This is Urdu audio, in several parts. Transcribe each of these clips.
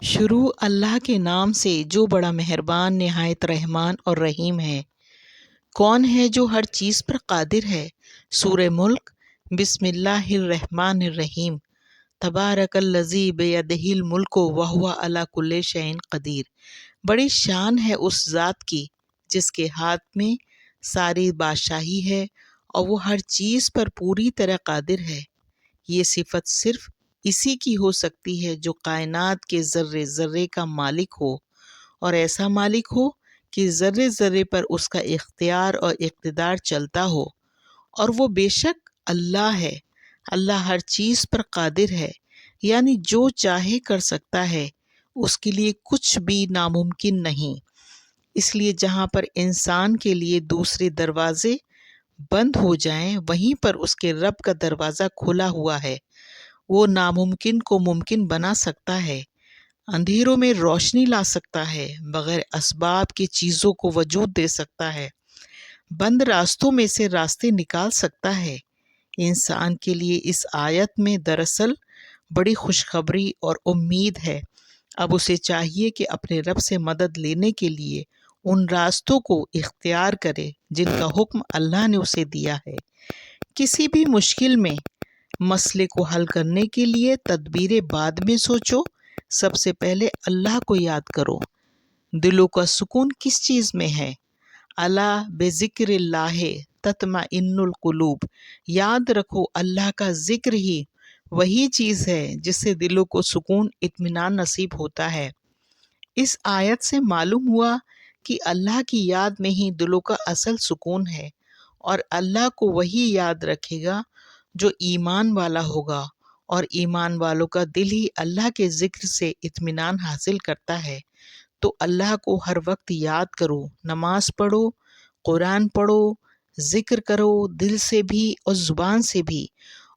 شروع اللہ کے نام سے جو بڑا مہربان نہایت رحمان اور رحیم ہے۔ کون ہے جو ہر چیز پر قادر ہے؟ سورہ ملک۔ بسم اللہ الرحمن الرحیم۔ تبارک الذی بیدہ الملک وہو علی کل شیء قدیر۔ بڑی شان ہے اس ذات کی جس کے ہاتھ میں ساری بادشاہی ہے اور وہ ہر چیز پر پوری طرح قادر ہے۔ یہ صفت صرف اسی کی ہو سکتی ہے جو کائنات کے ذرے ذرے کا مالک ہو، اور ایسا مالک ہو کہ ذرے ذرے پر اس کا اختیار اور اقتدار چلتا ہو، اور وہ بے شک اللہ ہے۔ اللہ ہر چیز پر قادر ہے، یعنی جو چاہے کر سکتا ہے، اس کے لیے کچھ بھی ناممکن نہیں۔ اس لیے جہاں پر انسان کے لیے دوسرے دروازے بند ہو جائیں، وہیں پر اس کے رب کا دروازہ کھلا ہوا ہے۔ وہ ناممکن کو ممکن بنا سکتا ہے، اندھیروں میں روشنی لا سکتا ہے، بغیر اسباب کی چیزوں کو وجود دے سکتا ہے، بند راستوں میں سے راستے نکال سکتا ہے۔ انسان کے لیے اس آیت میں دراصل بڑی خوشخبری اور امید ہے۔ اب اسے چاہیے کہ اپنے رب سے مدد لینے کے لیے ان راستوں کو اختیار کرے جن کا حکم اللہ نے اسے دیا ہے۔ کسی بھی مشکل میں مسئلے کو حل کرنے کے لیے تدبیر بعد میں سوچو، سب سے پہلے اللہ کو یاد کرو۔ دلوں کا سکون کس چیز میں ہے؟ الا بذکر اللہ تطمئن القلوب۔ یاد رکھو اللہ کا ذکر ہی وہی چیز ہے جس سے دلوں کو سکون اطمینان نصیب ہوتا ہے۔ اس آیت سے معلوم ہوا کہ اللہ کی یاد میں ہی دلوں کا اصل سکون ہے، اور اللہ کو وہی یاد رکھے گا جو ایمان والا ہوگا، اور ایمان والوں کا دل ہی اللہ کے ذکر سے اطمینان حاصل کرتا ہے۔ تو اللہ کو ہر وقت یاد کرو، نماز پڑھو، قرآن پڑھو، ذکر کرو، دل سے بھی اور زبان سے بھی،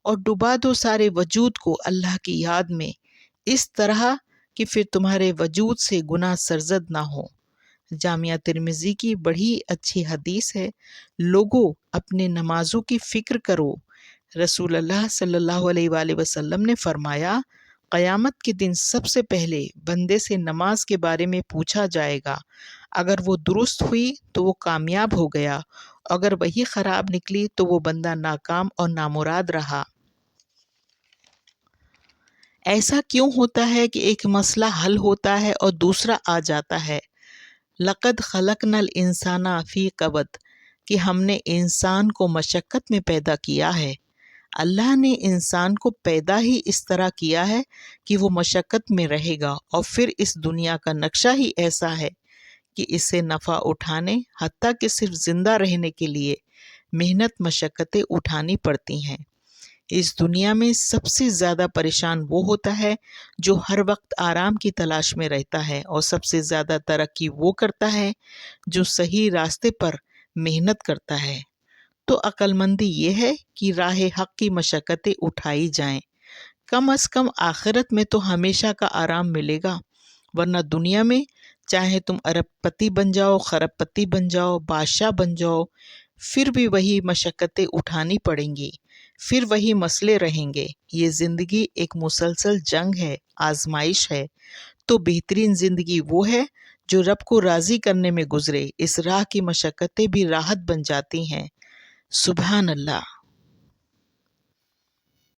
اور ڈبا دو سارے وجود کو اللہ کی یاد میں، اس طرح کہ پھر تمہارے وجود سے گناہ سرزد نہ ہو۔ جامعہ ترمذی کی بڑی اچھی حدیث ہے۔ لوگوں، اپنے نمازوں کی فکر کرو۔ رسول اللہ صلی اللہ علیہ وآلہ وسلم نے فرمایا، قیامت کے دن سب سے پہلے بندے سے نماز کے بارے میں پوچھا جائے گا۔ اگر وہ درست ہوئی تو وہ کامیاب ہو گیا، اگر وہی خراب نکلی تو وہ بندہ ناکام اور نامراد رہا۔ ایسا کیوں ہوتا ہے کہ ایک مسئلہ حل ہوتا ہے اور دوسرا آ جاتا ہے؟ لقد خلقنا الانسان فی کبد، کہ ہم نے انسان کو مشقت میں پیدا کیا ہے۔ اللہ نے انسان کو پیدا ہی اس طرح کیا ہے کہ وہ مشقت میں رہے گا، اور پھر اس دنیا کا نقشہ ہی ایسا ہے کہ اس سے نفع اٹھانے، حتیٰ کہ صرف زندہ رہنے کے لیے محنت مشقتیں اٹھانی پڑتی ہیں۔ اس دنیا میں سب سے زیادہ پریشان وہ ہوتا ہے جو ہر وقت آرام کی تلاش میں رہتا ہے، اور سب سے زیادہ ترقی وہ کرتا ہے جو صحیح راستے پر محنت کرتا ہے۔ تو عقل مندی یہ ہے کہ راہ حق کی مشقتیں اٹھائی جائیں، کم از کم آخرت میں تو ہمیشہ کا آرام ملے گا، ورنہ دنیا میں چاہے تم ارب پتی بن جاؤ، خرب پتی بن جاؤ، بادشاہ بن جاؤ، پھر بھی وہی مشقتیں اٹھانی پڑیں گی، پھر وہی مسئلے رہیں گے۔ یہ زندگی ایک مسلسل جنگ ہے، آزمائش ہے۔ تو بہترین زندگی وہ ہے جو رب کو راضی کرنے میں گزرے۔ اس راہ کی مشقتیں بھی راحت بن جاتی ہیں۔ سبحان اللہ۔